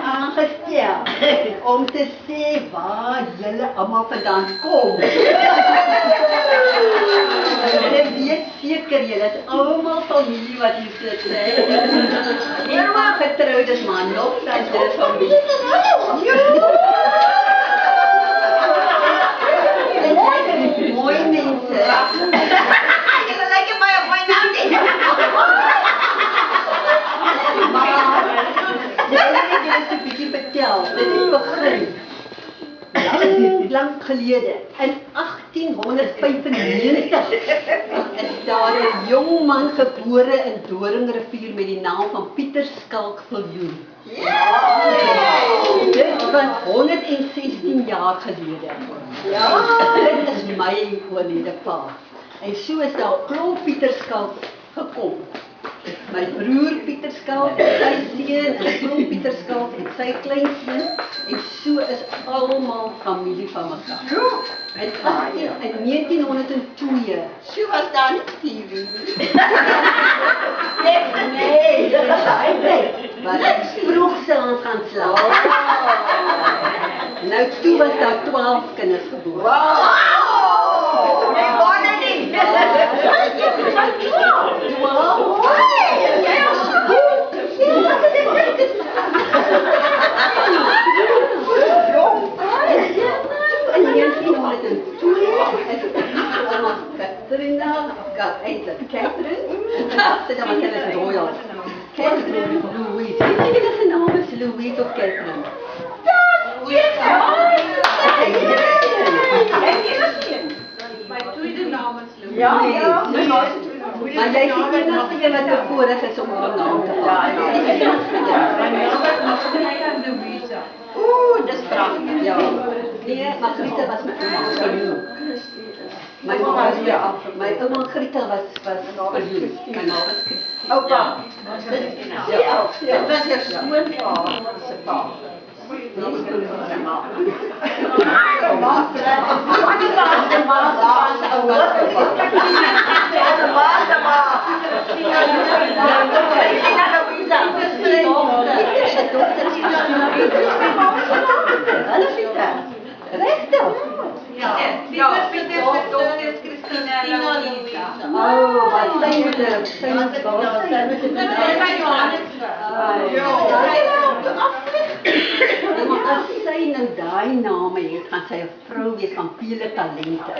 Aangestel om te sê waar julle allemaal vandaan kom. Julle weet seker, julle is allemaal familie wat hier sit, hè? Nie maar getrouwd is, maar nog dan julle familie. Mooi mense. Julle lyk my op my naam nie. Julle is 'n bietjie vertel, dit het begin. Lang gelede, in 1895, is daar 'n jong man gebore in Doringrivier met die naam van Pieter Skalk Viljoen. Dit was 116 jaar gelede. Dit is my oorlede pa. En so is daar 'n klomp Pieter Skalk gekom. My broer Pieter Skalk, sy seun, en 'n klomp Pieter Skalk en sy kleinseun, en so is almal familie van mekaar. En in 1902, so was daar nie TV nie. Nee, dit was eintlik. Maar ek vroeg saans gaan slaap. Nou toe was daar 12 kinders gebore. Wow! Nee, word nie. Catherine Louise. Weet jy wie sy naam is? Louise of Catherine? My tweede naam is Louise. Ja. Maar jy sien nie nog die wat te voorig is om haar naam te vat. My naam is Louisa. Dis pragtig. Ja. Nee, Margrieta was my ouma Viljoen. My ouma Margrieta was Viljoen. My naam was Oupa. Dit was jou skoonpa se pa. As sy nou daai name het, gaan sy 'n vrou wees van vele talente.